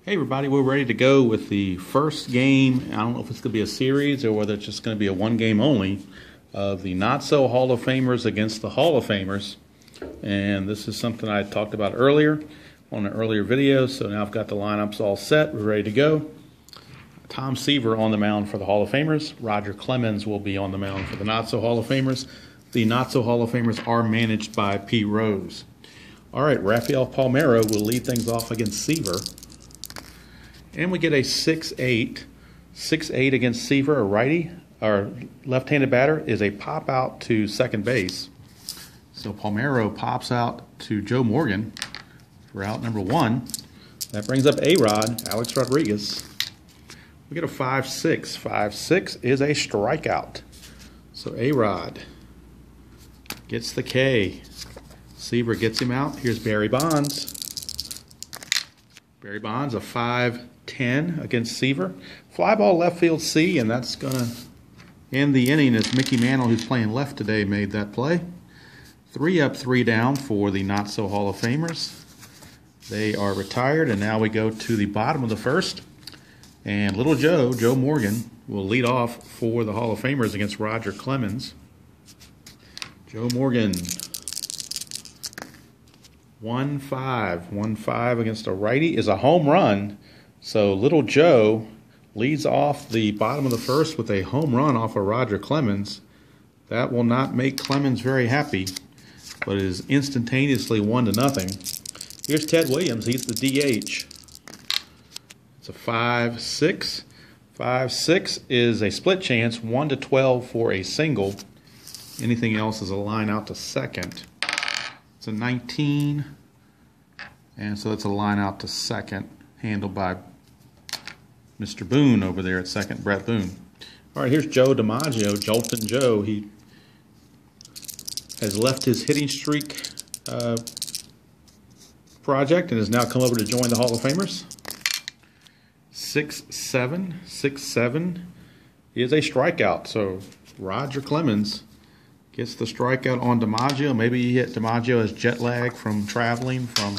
Hey everybody, we're ready to go with the first game. I don't know if it's going to be a series or whether it's just going to be a one game only of the Not So Hall of Famers against the Hall of Famers. And this is something I talked about earlier on an earlier video, so now I've got the lineups all set. We're ready to go. Tom Seaver on the mound for the Hall of Famers. Roger Clemens will be on the mound for the Not So Hall of Famers. The Not So Hall of Famers are managed by P. Rose. All right, Rafael Palmeiro will lead things off against Seaver. And we get a 6-8. 6-8 against Seaver, a righty. Our left-handed batter is a pop out to second base. So Palmeiro pops out to Joe Morgan for out number one. That brings up A-Rod, Alex Rodriguez. We get a 5-6. 5-6 is a strikeout. So A-Rod gets the K. Seaver gets him out. Here's Barry Bonds. Barry Bonds, a 5-10 against Seaver. Fly ball left field C, and that's going to end the inning as Mickey Mantle, who's playing left today, made that play. 3 up, 3 down for the Not So Hall of Famers. They are retired, and now we go to the bottom of the first. And little Joe Morgan, will lead off for the Hall of Famers against Roger Clemens. Joe Morgan, 1-5 against a righty is a home run. So little Joe leads off the bottom of the first with a home run off of Roger Clemens. That will not make Clemens very happy, but it is instantaneously 1-0. Here's Ted Williams. He's the DH. It's a 5-6. 5-6 is a split chance, 1-12 for a single. Anything else is a line out to second. It's a 19, and so it's a line out to second, handled by Mr. Boone over there at second, Brett Boone. All right, here's Joe DiMaggio, Joltin' Joe. He has left his hitting streak project and has now come over to join the Hall of Famers. 6-7. 6-7 is a strikeout, so Roger Clemens gets the strikeout on DiMaggio. Maybe he hit DiMaggio as jet lag from traveling from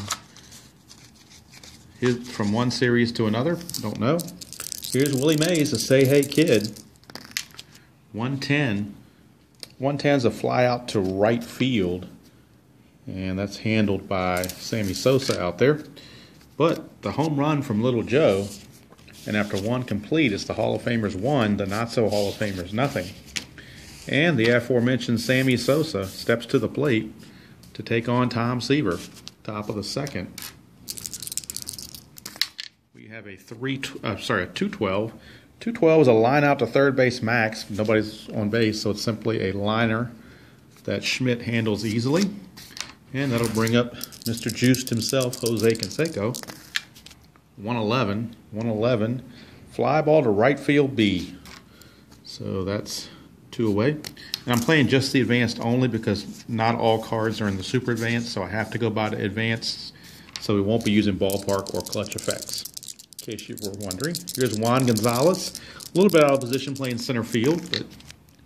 one series to another. Don't know. Here's Willie Mays, a say hey kid. 110. 110 is a fly out to right field. And that's handled by Sammy Sosa out there. But the home run from little Joe, and after one complete, it's the Hall of Famers 1, the Not So Hall of Famers nothing. And the aforementioned Sammy Sosa steps to the plate to take on Tom Seaver, top of the second. We have a 2-12. 2-12 is a line out to third base max. Nobody's on base, so it's simply a liner that Schmidt handles easily. And that'll bring up Mr. Juiced himself, Jose Canseco. 111. 111. Fly ball to right field B. So that's 2 away. And I'm playing just the advanced only because not all cards are in the super advanced, so I have to go by the advanced, so we won't be using ballpark or clutch effects, in case you were wondering. Here's Juan Gonzalez, a little bit out of position playing center field, but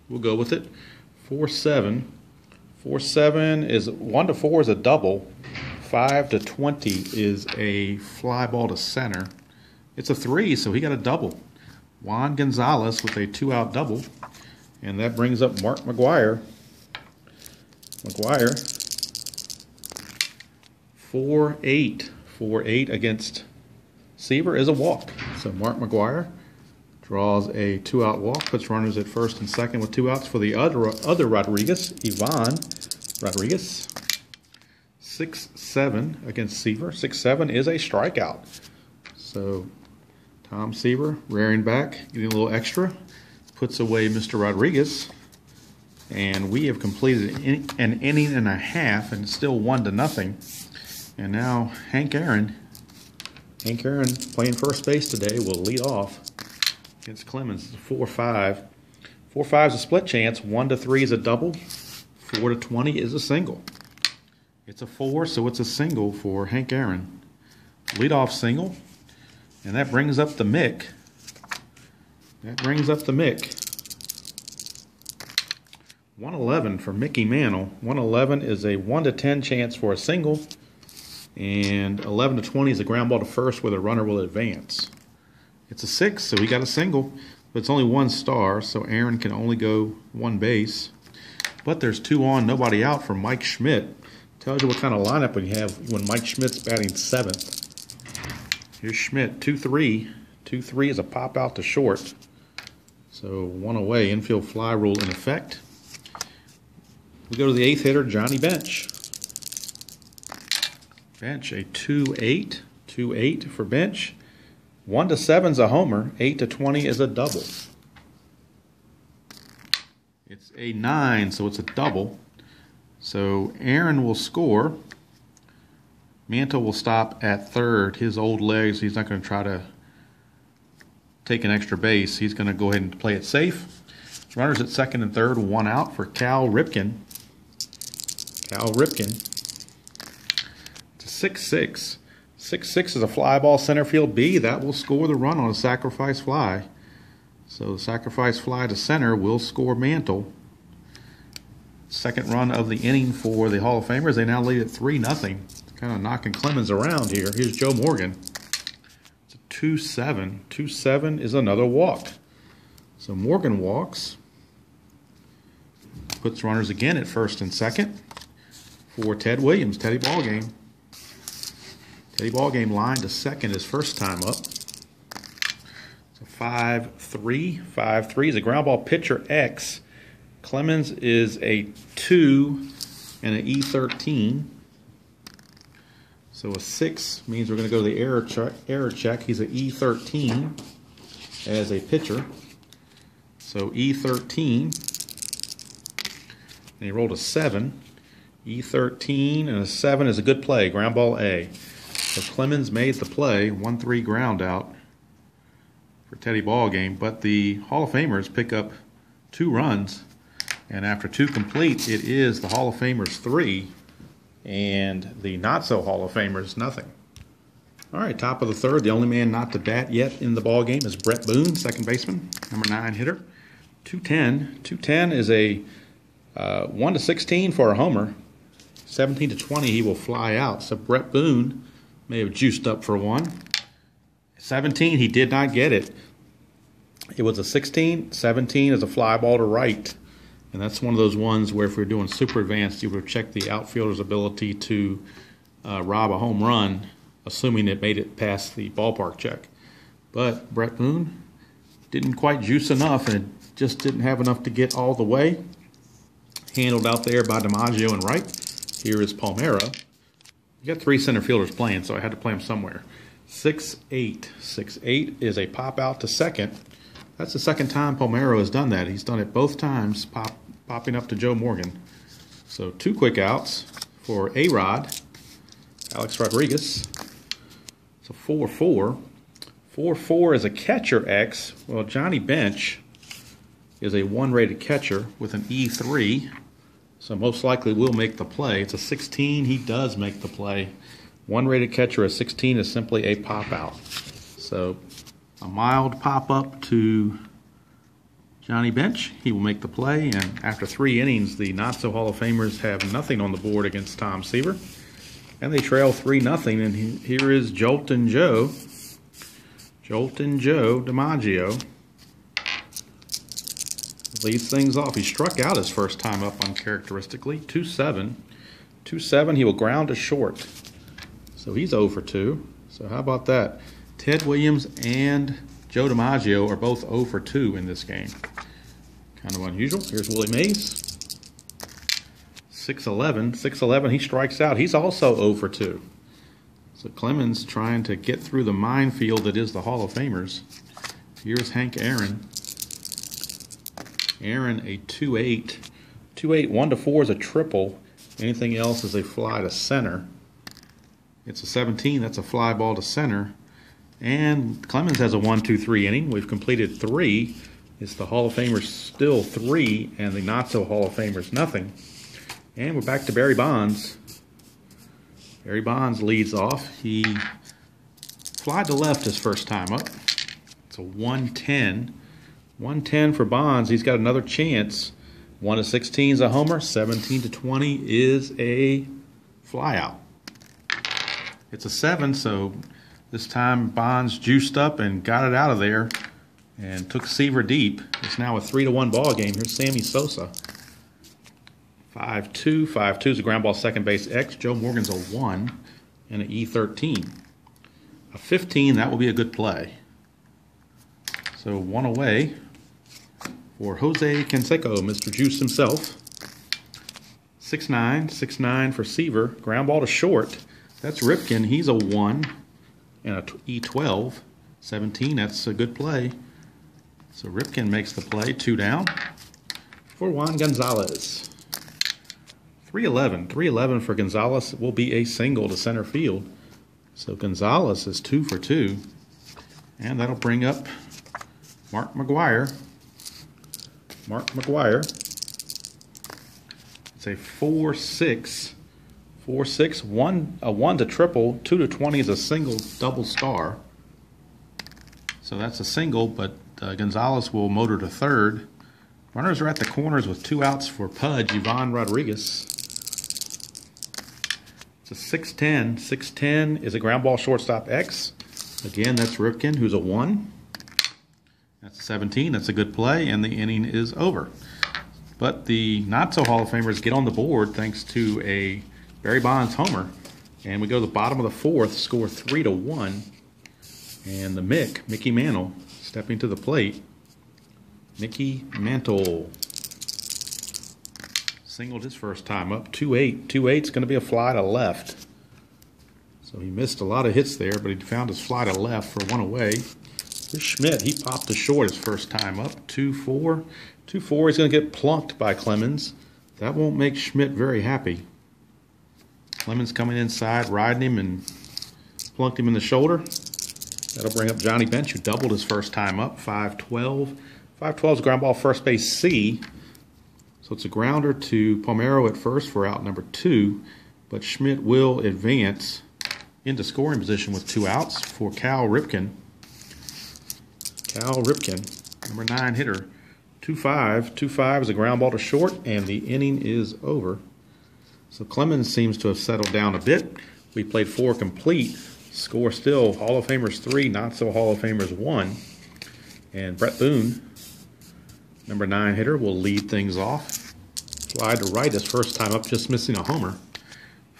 we'll go with it. 4-7. 4-7 is 1-4 is a double. 5-20 is a fly ball to center. It's a 3, so he got a double. Juan Gonzalez with a 2-out double. And that brings up Mark McGwire. 4-8. 4-8 against Seaver is a walk. So Mark McGwire draws a 2-out walk, puts runners at first and second with 2 outs for the other Rodriguez, Ivan Rodriguez. 6-7 against Seaver. 6-7 is a strikeout. So Tom Seaver rearing back, getting a little extra. Puts away Mr. Rodriguez, and we have completed an inning and a half, and it's still 1-0. And now Hank Aaron playing first base today will lead off against Clemens. 4-5. 4-5 is a split chance. 1-3 is a double. 4-20 is a single. It's a 4, so it's a single for Hank Aaron. Leadoff single, and that brings up the Mick. 111 for Mickey Mantle. 111 is a 1-10 chance for a single. And 11 to 20 is a ground ball to first where the runner will advance. It's a 6, so he got a single, but it's only 1 star, so Aaron can only go 1 base. But there's 2 on, nobody out for Mike Schmidt. Tells you what kind of lineup we have when Mike Schmidt's batting 7th. Here's Schmidt, 2-3. 2-3 is a pop out to short. So 1 away, infield fly rule in effect. We go to the 8th hitter, Johnny Bench. Bench, a 2-8. 2-8 for Bench. 1 to 7 is a homer. 8 to 20 is a double. It's a 9, so it's a double. So Aaron will score. Mantle will stop at third. His old legs, he's not going to try to take an extra base. He's going to go ahead and play it safe. Runners at second and third, 1 out for Cal Ripken. Cal Ripken. It's a 6-6. 6-6 is a fly ball center field B. That will score the run on a sacrifice fly. So the sacrifice fly to center will score Mantle. Second run of the inning for the Hall of Famers. They now lead at 3-0. Kind of knocking Clemens around here. Here's Joe Morgan. It's a 2-7. 2-7 is another walk. So Morgan walks. Puts runners again at first and second for Ted Williams. Teddy Ballgame. Teddy Ballgame line to second his first time up. So 5-3. 5-3 is a ground ball pitcher X. Clemens is a 2 and an E13. So a 6 means we're going to go to the error check. He's an E13 as a pitcher. So E13. And he rolled a 7. E13 and a 7 is a good play. Ground ball A. So Clemens made the play. 1-3 ground out for Teddy Ballgame. But the Hall of Famers pick up 2 runs. And after 2 complete, it is the Hall of Famers 3 and the not-so Hall of Famers nothing. All right, top of the third. The only man not to bat yet in the ball game is Brett Boone, second baseman, number 9 hitter. 210. 210 is a 1 to 16 for a homer. 17 to 20, he will fly out. So Brett Boone may have juiced up for 1. 17, he did not get it. It was a 16. 17 is a fly ball to right. And that's one of those ones where if we were doing super advanced, you would check the outfielder's ability to rob a home run, assuming it made it past the ballpark check. But Brett Boone didn't quite juice enough and just didn't have enough to get all the way. Handled out there by DiMaggio and right. Here is Palmeiro. You got 3 center fielders playing, so I had to play them somewhere. 6-8. 6-8 is a pop out to second. That's the second time Palmeiro has done that. He's done it both times, popping up to Joe Morgan. So 2 quick outs for A-Rod, Alex Rodriguez. So 4-4. 4-4 is a catcher X. Well, Johnny Bench is a 1-rated catcher with an E3. So most likely will make the play. It's a 16. He does make the play. 1-rated catcher, a 16 is simply a pop out. So a mild pop up to Johnny Bench. He will make the play. And after 3 innings, the not so Hall of Famers have nothing on the board against Tom Seaver. And they trail 3-0. And here is Joltin' Joe. Joltin' Joe DiMaggio leads things off. He struck out his first time up uncharacteristically. 2-7. 2-7, he will ground to short. So he's 0 for 2. So how about that? Ted Williams and Joe DiMaggio are both 0 for 2 in this game. Kind of unusual. Here's Willie Mays. 6-11. 6-11, he strikes out. He's also 0 for 2. So Clemens trying to get through the minefield that is the Hall of Famers. Here's Hank Aaron. Aaron, a 2-8. 2-8, 1-4 is a triple. Anything else is a fly to center. It's a 17, that's a fly ball to center. And Clemens has a 1-2-3 inning. We've completed 3. It's the Hall of Famers still 3, and the not-so Hall of Famers nothing. And we're back to Barry Bonds. Barry Bonds leads off. He flied to left his first time up. It's a 110. 110 for Bonds. He's got another chance. 1 to 16 is a homer. 17 to 20 is a flyout. It's a 7, so this time Bonds juiced up and got it out of there and took Seaver deep. It's now a 3-1 ball game. Here's Sammy Sosa. 5-2. 5-2 is a ground ball second base X. Joe Morgan's a 1 and an E13. A 15, that will be a good play. So 1 away for Jose Canseco, Mr. Juice himself. 6-9. 6-9 for Seaver. Ground ball to short. That's Ripken. He's a 1 and a E12. 17, that's a good play. So Ripken makes the play. 2 down for Juan Gonzalez. 3-11. 3-11 for Gonzalez. It will be a single to center field. So Gonzalez is 2 for 2. And that'll bring up Mark McGwire. Mark McGwire. It's a 4-6. 4-6. A 1 to triple. 2 to 20 is a single double star. So that's a single, but Gonzalez will motor to third. Runners are at the corners with 2 outs for Pudge, Ivan Rodriguez. It's a 6-10. 6-10 is a ground ball shortstop X. Again, that's Ripken, who's a 1. That's 17. That's a good play, and the inning is over. But the not-so-Hall of Famers get on the board thanks to a Barry Bonds homer. And we go to the bottom of the 4th, score 3-1. And the Mickey Mantle, stepping to the plate. Mickey Mantle singled his first time up. 2-8. 2-8's going to be a fly to left. So he missed a lot of hits there, but he found his fly to left for 1 away. Here's Schmidt. He popped to short his first time up. 2-4. 2-4. He's going to get plunked by Clemens. That won't make Schmidt very happy. Clemens coming inside, riding him, and plunked him in the shoulder. That'll bring up Johnny Bench, who doubled his first time up. 5-12. 5-12 is ground ball first base C. So it's a grounder to Palmeiro at first for out number 2. But Schmidt will advance into scoring position with 2 outs for Cal Ripken. Cal Ripken, number 9 hitter. 2-5. 2-5 is a ground ball to short, and the inning is over. So Clemens seems to have settled down a bit. We played 4 complete. Score still Hall of Famers 3, not so Hall of Famers 1. And Brett Boone, number 9 hitter, will lead things off. Fly to right his first time up, just missing a homer.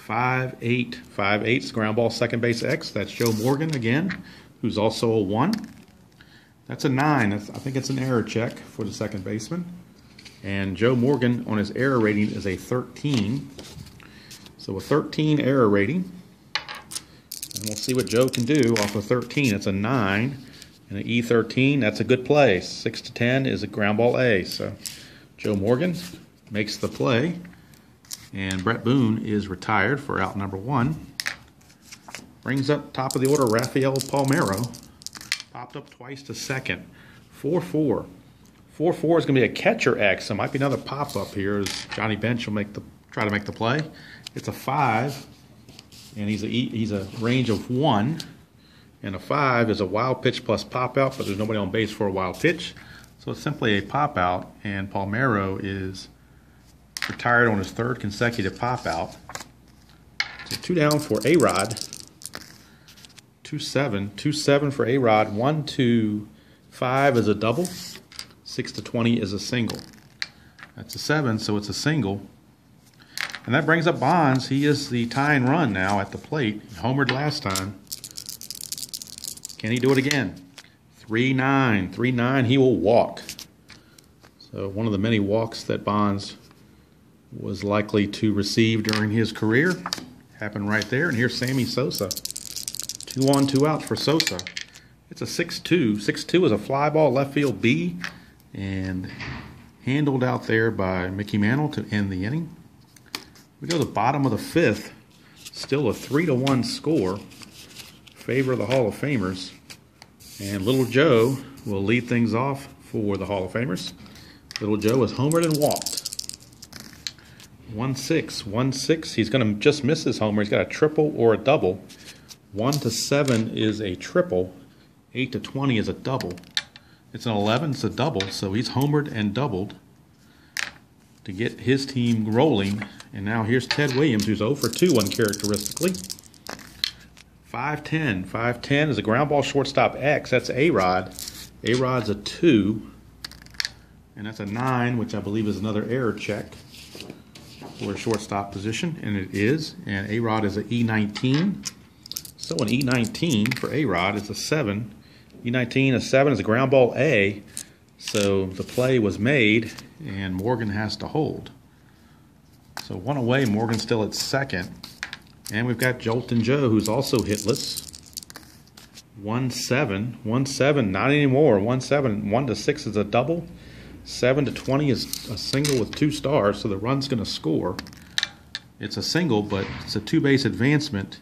5-8. 5-8's ground ball second base X. That's Joe Morgan again, who's also a 1. That's a 9. I think it's an error check for the second baseman. And Joe Morgan on his error rating is a 13. So a 13 error rating. And we'll see what Joe can do off of 13. It's a 9 and an E13. That's a good play. 6-10 is a ground ball A. So Joe Morgan makes the play. And Brett Boone is retired for out number 1. Brings up top of the order Rafael Palmeiro. Popped up twice to second. 4-4. 4-4 is going to be a catcher X. So might be another pop-up here as Johnny Bench will try to make the play. It's a 5. And he's a range of 1, and a 5 is a wild pitch plus pop out, but there's nobody on base for a wild pitch, so it's simply a pop out. And Palmeiro is retired on his 3rd consecutive pop out. So 2 down for A-Rod. 2-7. 2-7 for A-Rod. 1-5 is a double. 6-20 is a single. That's a 7, so it's a single. And that brings up Bonds. He is the tying run now at the plate. He homered last time. Can he do it again? 3-9. 3-9, he will walk. So one of the many walks that Bonds was likely to receive during his career happened right there. And here's Sammy Sosa. 2 on, 2 out for Sosa. It's a 6-2. 6-2 is a fly ball left field B, and handled out there by Mickey Mantle to end the inning. We go to the bottom of the 5th, still a 3-1 score, favor of the Hall of Famers, and Little Joe will lead things off for the Hall of Famers. Little Joe is homered and walked. 1-6, 1-6. He's going to just miss his homer. He's got a triple or a double. 1-7 is a triple. 8-20 is a double. It's an 11. It's a double. So he's homered and doubled to get his team rolling. And now here's Ted Williams, who's 0 for 2 uncharacteristically. 5-10. 5-10 is a ground ball shortstop X. That's A-Rod. A-Rod's a 2. And that's a 9, which I believe is another error check for a shortstop position. And it is. And A-Rod is an E19. So an E19 for A-Rod is a 7. E19, a 7 is a ground ball A. So the play was made, and Morgan has to hold. So one away, Morgan's still at second. And we've got Joltin' Joe, who's also hitless. 1-7. 1-7, not anymore. 1-7. 1-6 is a double. 7-20 is a single with 2 stars, so the run's going to score. It's a single, but it's a 2-base advancement,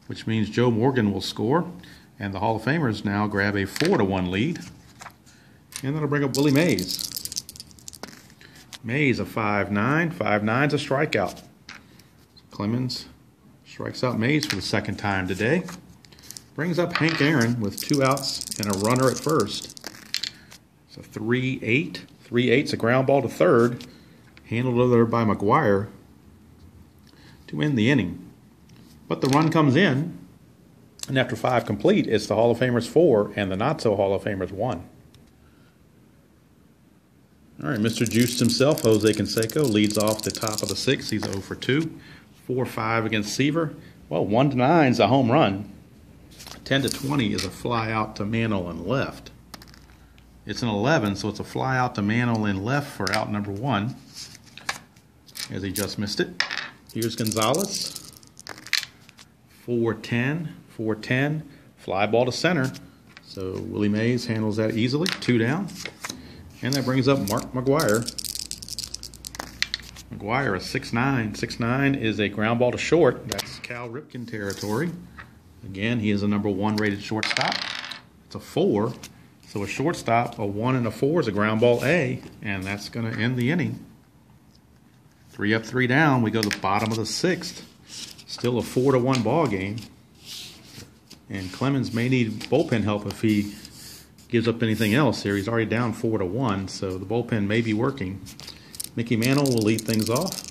which means Joe Morgan will score. And the Hall of Famers now grab a 4-1 lead. And that'll bring up Willie Mays. Mays a 5-9. 5-9's a strikeout. Clemens strikes out Mays for the second time today. Brings up Hank Aaron with 2 outs and a runner at first. It's a 3-8. 3-8's a ground ball to third. Handled over by McGuire to end the inning. But the run comes in, and after 5 complete, it's the Hall of Famers 4 and the not-so Hall of Famers 1. All right, Mr. Juice himself, Jose Canseco, leads off the top of the 6th. He's 0 for 2. 4-5 against Seaver. Well, 1-9 is a home run. 10-20 is a fly out to Mantle and left. It's an 11, so it's a fly out to Mantle and left for out number 1, as he just missed it. Here's Gonzalez. 4-10. 4-10. Fly ball to center. So Willie Mays handles that easily. 2 down. And that brings up Mark McGuire. McGuire, a 6-9. 6-9 is a ground ball to short. That's Cal Ripken territory. Again, he is a number 1 rated shortstop. It's a 4. So a shortstop, a 1 and a 4 is a ground ball A. And that's going to end the inning. 3 up, 3 down. We go to the bottom of the 6th. Still a 4-1 ball game. And Clemens may need bullpen help if he gives up anything else here. He's already down 4-1, so the bullpen may be working. Mickey Mantle will lead things off.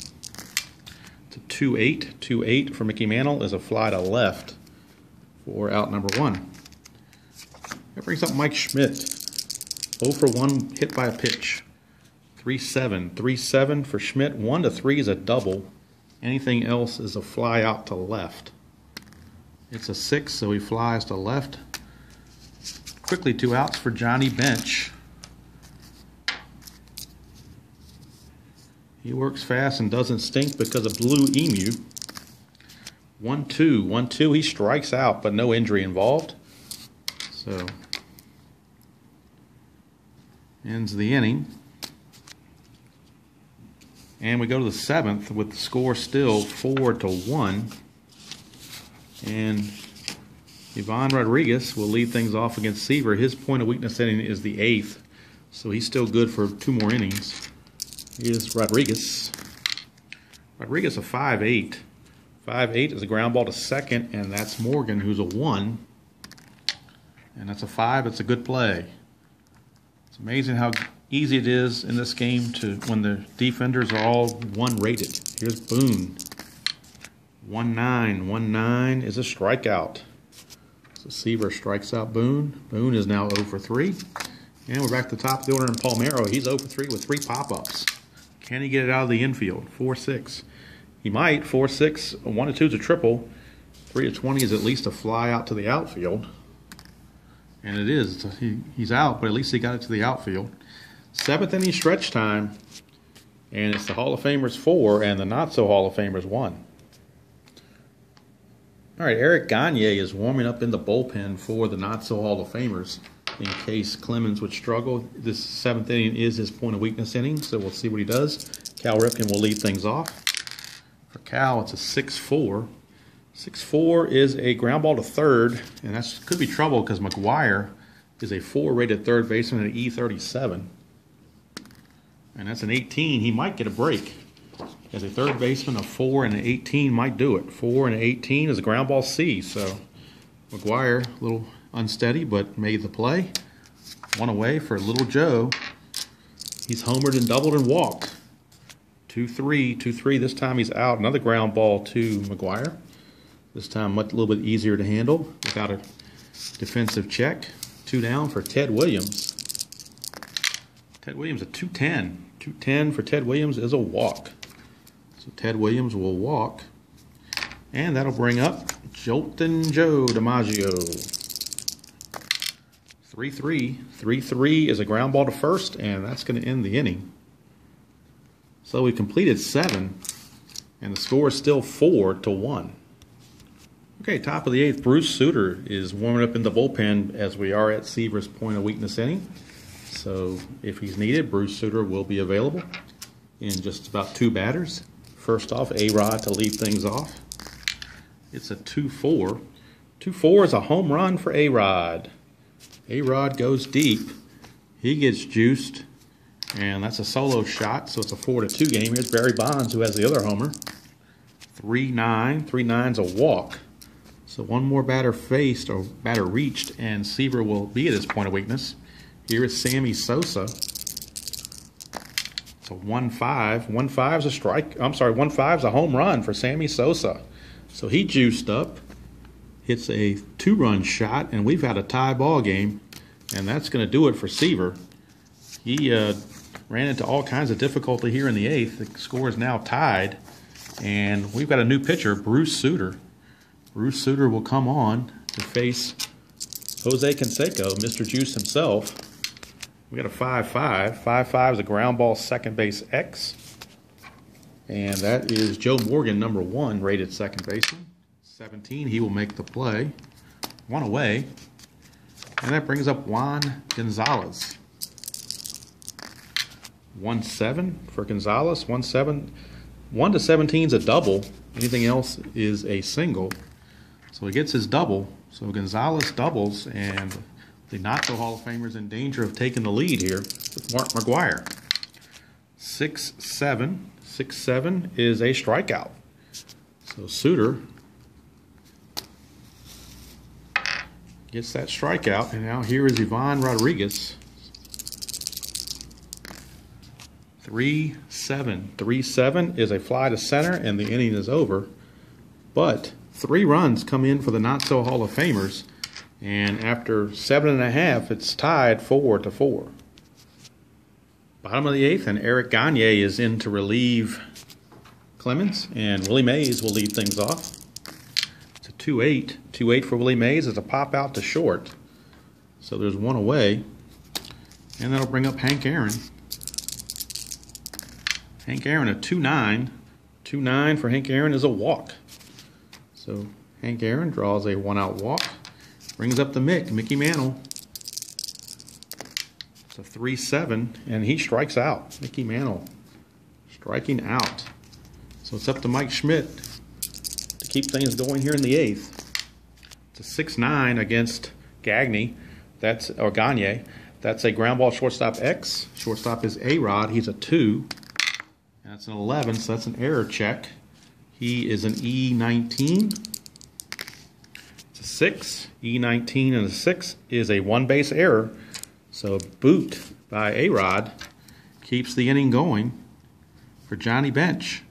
It's a 2-8. 2-8 for Mickey Mantle is a fly to left for out number 1. That brings up Mike Schmidt. 0 for 1 hit by a pitch. 3-7. 3-7 for Schmidt. 1-3 is a double. Anything else is a fly out to left. It's a 6, so he flies to left. Quickly 2 outs for Johnny Bench. He works fast and doesn't stink because of Blue Emu. 1-2. 1-2. He strikes out, but no injury involved. So ends the inning. And we go to the 7th with the score still 4-1. And Ivan Rodriguez will lead things off against Seaver. His point of weakness inning is the 8th, so he's still good for 2 more innings. Here's Rodriguez. Rodriguez a 5-8. 5-8 is a ground ball to second, and that's Morgan, who's a 1. And that's a 5. It's a good play. It's amazing how easy it is in this game to when the defenders are all 1 rated. Here's Boone. 1-9. 1-9 is a strikeout. So Seaver strikes out Boone. Boone is now 0 for 3. And we're back to the top of the order in Palmeiro. He's 0 for 3 with 3 pop-ups. Can he get it out of the infield? 4-6. He might. 4-6. 1-2 is a triple. 3-20 is at least a fly out to the outfield. And it is. He's out, but at least he got it to the outfield. 7th inning stretch time. And it's the Hall of Famers 4 and the not-so Hall of Famers 1. All right, Eric Gagne is warming up in the bullpen for the not-so Hall of Famers in case Clemens would struggle. This 7th inning is his point of weakness inning, so we'll see what he does. Cal Ripken will lead things off. For Cal, it's a 6-4. 6-4 is a ground ball to third, and that could be trouble because McGuire is a 4-rated third baseman at E37. And that's an 18. He might get a break. As a third baseman, a 4 and an 18 might do it. 4 and an 18 is a ground ball C. So McGuire, a little unsteady, but made the play. 1 away for Little Joe. He's homered and doubled and walked. 2-3. 2-3. This time he's out. Another ground ball to McGuire. This time a little bit easier to handle without a defensive check. 2 down for Ted Williams. Ted Williams at 210. 210 for Ted Williams is a walk. So Ted Williams will walk. And that'll bring up Joltin' Joe DiMaggio. 3-3. 3-3 is a ground ball to first, and that's going to end the inning. So we completed 7, and the score is still 4-1. Okay, top of the 8th, Bruce Sutter is warming up in the bullpen as we are at Seaver's point of weakness inning. So if he's needed, Bruce Sutter will be available in just about 2 batters. First off, A-Rod to lead things off. It's a 2-4. 2-4 is a home run for A-Rod. A-Rod goes deep. He gets juiced, and that's a solo shot, so it's a 4-2 game. Here's Barry Bonds, who has the other homer. 3-9. 3-9's a walk. So one more batter faced, or batter reached, and Seaver will be at his point of weakness. Here is Sammy Sosa. It's a 1-5. 1-5's a strike. I'm sorry, 1-5's a home run for Sammy Sosa. So he juiced up, hits a 2-run shot, and we've had a tie ball game, and that's going to do it for Seaver. He ran into all kinds of difficulty here in the 8th. The score is now tied, and we've got a new pitcher, Bruce Sutter. Bruce Sutter will come on to face Jose Canseco, Mr. Juice himself. We got a 5-5. 5-5 is a ground ball second base X. And that is Joe Morgan, number 1, rated second baseman. 17, he will make the play. 1 away. And that brings up Juan Gonzalez. 1-7 for Gonzalez. 1-7. 1-17 is a double. Anything else is a single. So he gets his double. So Gonzalez doubles, and the not-so-Hall of Famer's in danger of taking the lead here with Mark McGwire. 6-7. 6-7 is a strikeout. So Sutter gets that strikeout, and now here is Ivan Rodriguez. 3-7. 3-7 is a fly to center, and the inning is over. But 3 runs come in for the not-so-Hall of Famers, and after 7.5, it's tied 4-4. Bottom of the 8th, and Eric Gagne is in to relieve Clemens, and Willie Mays will lead things off. It's a 2-8. 2-8 for Willie Mays. It's a pop out to short. So there's 1 away, and that'll bring up Hank Aaron. Hank Aaron, a 2-9. 2-9 for Hank Aaron is a walk. So Hank Aaron draws a 1-out walk. Brings up the Mickey Mantle. It's a 3-7, and he strikes out. Mickey Mantle striking out. So it's up to Mike Schmidt to keep things going here in the 8th. It's a 6-9 against Gagne. Or Gagne. That's a ground ball shortstop X. Shortstop is A-Rod. He's a 2. And that's an 11, so that's an error check. He is an E19. It's a 6. E19 and a 6 is a 1-base error. So a boot by A-Rod keeps the inning going for Johnny Bench.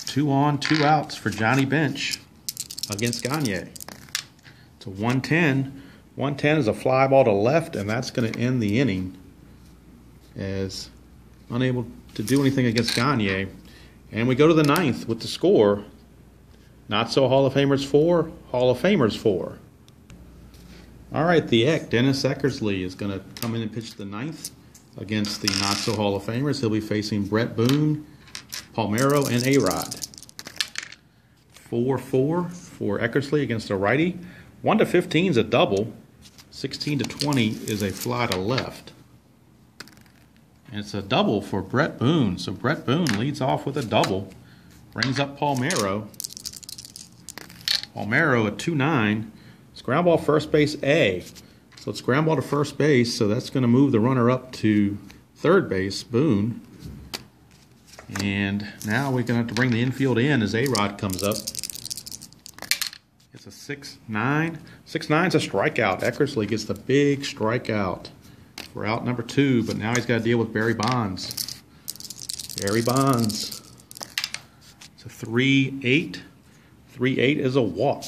2 on, 2 outs for Johnny Bench against Gagne. It's a 110. 110 is a fly ball to left, and that's going to end the inning as unable to do anything against Gagne. And we go to the 9th with the score. Not so Hall of Famers 4, Hall of Famers 4. All right, the Eck, Dennis Eckersley, is going to come in and pitch the 9th against the Not So Hall of Famers. He'll be facing Brett Boone, Palmeiro, and A-Rod. 4-4 for Eckersley against a righty. 1-15 is a double. 16-20 is a fly to left. And it's a double for Brett Boone. So Brett Boone leads off with a double. Brings up Palmeiro. Palmeiro at 2-9. It's ground ball first base A. So it's ground ball to first base. So that's going to move the runner up to third base, Boone. And now we're going to have to bring the infield in as A-Rod comes up. It's a 6-9. 6-9 is a strikeout. Eckersley gets the big strikeout for out number 2, but now he's got to deal with Barry Bonds. Barry Bonds. It's a 3-8. 3-8 is a walk.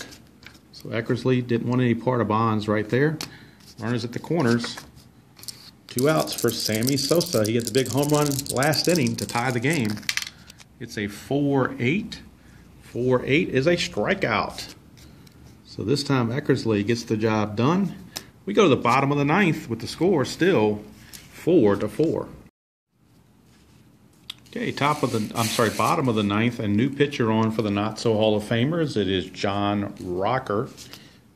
So Eckersley didn't want any part of Bonds right there. Runners at the corners. 2 outs for Sammy Sosa. He hit the big home run last inning to tie the game. It's a 4-8. 4-8 is a strikeout. So this time Eckersley gets the job done. We go to the bottom of the 9th with the score still 4-4. Okay, bottom of the 9th, a new pitcher on for the Not-So Hall of Famers. It is John Rocker.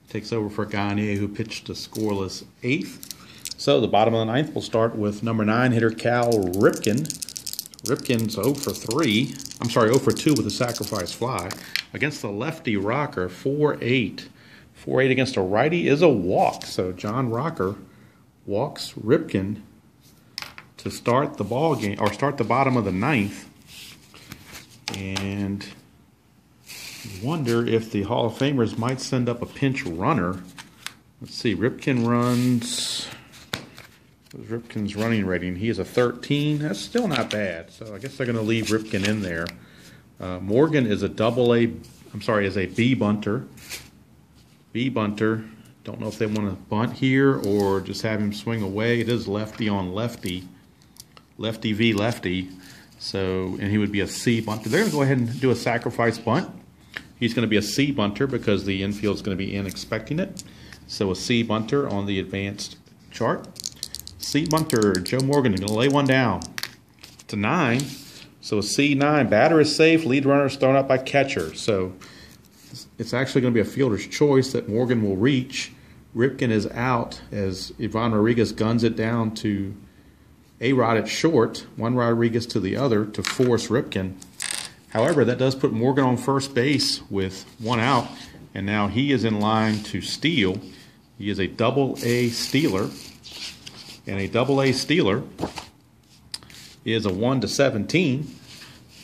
Takes over for Gagne, who pitched a scoreless 8th. So the bottom of the 9th, we'll start with number 9 hitter Cal Ripken. Ripken's 0 for 2 with a sacrifice fly. Against the lefty Rocker, 4-8. 4-8 against a righty is a walk. So John Rocker walks Ripken to start the ball game, or start the bottom of the 9th. And wonder if the Hall of Famers might send up a pinch runner. Let's see, Ripken runs. What is Ripken's running rating? He is a 13. That's still not bad. So I guess they're going to leave Ripken in there. Morgan is is a B bunter. B bunter. Don't know if they want to bunt here or just have him swing away. It is lefty on lefty. Lefty v lefty. So, and he would be a C bunter. They're going to go ahead and do a sacrifice bunt. He's going to be a C bunter because the infield is going to be in expecting it. So a C bunter on the advanced chart. C bunter, Joe Morgan is going to lay one down. It's a 9. So a C9. Batter is safe. Lead runner is thrown out by catcher. So it's actually going to be a fielder's choice that Morgan will reach. Ripken is out as Ivan Rodriguez guns it down to A-Rod at short. One Rodriguez to the other to force Ripken. However, that does put Morgan on first base with 1 out. And now he is in line to steal. He is a double-A stealer. And a double-A stealer is a 1-17,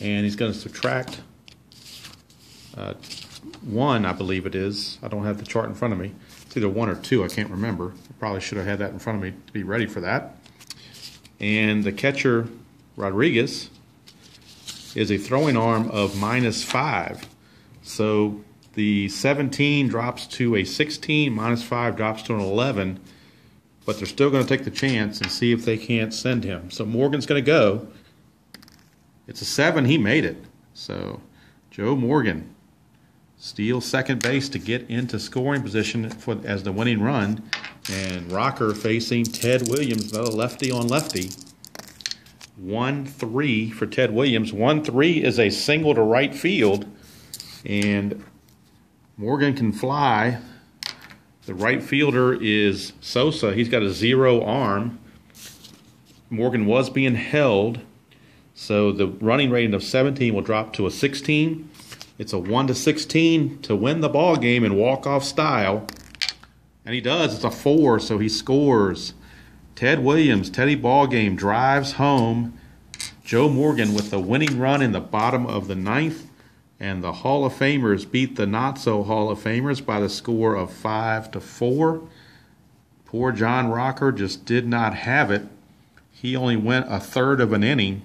and he's going to subtract 1, I believe it is. I don't have the chart in front of me. It's either 1 or 2, I can't remember. I probably should have had that in front of me to be ready for that. And the catcher, Rodriguez, is a throwing arm of -5. So the 17 drops to a 16, -5 drops to an 11. But they're still going to take the chance and see if they can't send him. So Morgan's going to go. It's a 7. He made it. So Joe Morgan steals second base to get into scoring position as the winning run. And Rocker facing Ted Williams, another lefty on lefty. 1-3 for Ted Williams. 1-3 is a single to right field. And Morgan can fly. The right fielder is Sosa. He's got a 0 arm. Morgan was being held. So the running rating of 17 will drop to a 16. It's a 1-16 to win the ball game in walk-off style. And he does. It's a 4, so he scores. Ted Williams, Teddy Ballgame, drives home Joe Morgan with the winning run in the bottom of the 9th. And the Hall of Famers beat the Not-So Hall of Famers by the score of 5-4. Poor John Rocker just did not have it. He only went a third of an inning,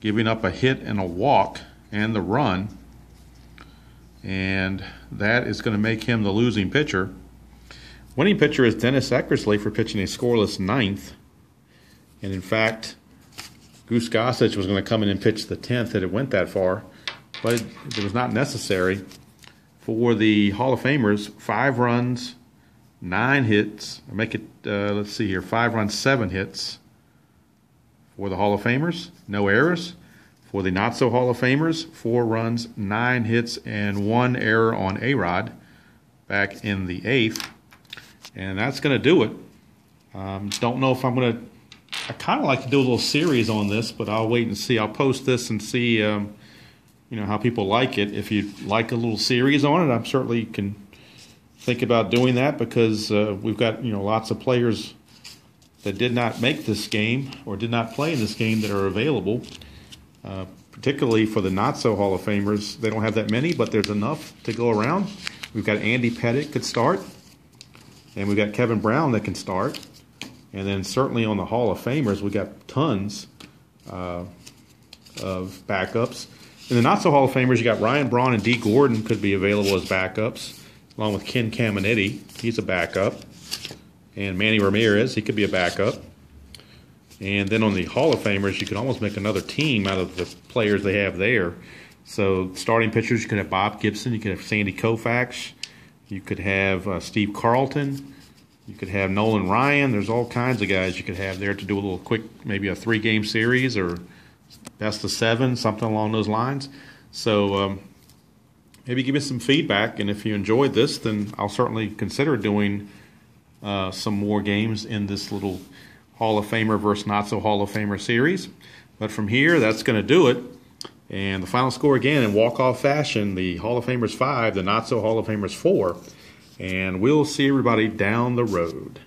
giving up a hit and a walk and the run. And that is going to make him the losing pitcher. Winning pitcher is Dennis Eckersley for pitching a scoreless 9th. And in fact, Goose Gossage was going to come in and pitch the 10th had it went that far. But it was not necessary. For the Hall of Famers, 5 runs, 9 hits. I'll make it, let's see here, 5 runs, 7 hits. For the Hall of Famers, no errors. For the Not-So Hall of Famers, 4 runs, 9 hits, and 1 error on A-Rod back in the 8th. And that's going to do it. Don't know if I'm going to, I kind of like to do a little series on this, but I'll wait and see. I'll post this and see how people like it. If you'd like a little series on it, I certainly can think about doing that because we've got lots of players that did not make this game or did not play in this game that are available. Particularly for the Not-So Hall of Famers, they don't have that many, but there's enough to go around. We've got Andy Pettitte could start, and we've got Kevin Brown that can start, and then certainly on the Hall of Famers we got tons of backups. In the not-so Hall of Famers, you got Ryan Braun and Dee Gordon could be available as backups, along with Ken Caminiti. He's a backup. And Manny Ramirez, he could be a backup. And then on the Hall of Famers, you could almost make another team out of the players they have there. So starting pitchers, you could have Bob Gibson, you could have Sandy Koufax, you could have Steve Carlton, you could have Nolan Ryan. There's all kinds of guys you could have there to do a little quick, maybe a 3-game series or best of 7, something along those lines. So maybe give me some feedback, and if you enjoyed this, then I'll certainly consider doing some more games in this little Hall of Famer versus Not So Hall of Famer series. But from here, that's going to do it. And the final score again in walk-off fashion, the Hall of Famers 5, the Not So Hall of Famers 4. And we'll see everybody down the road.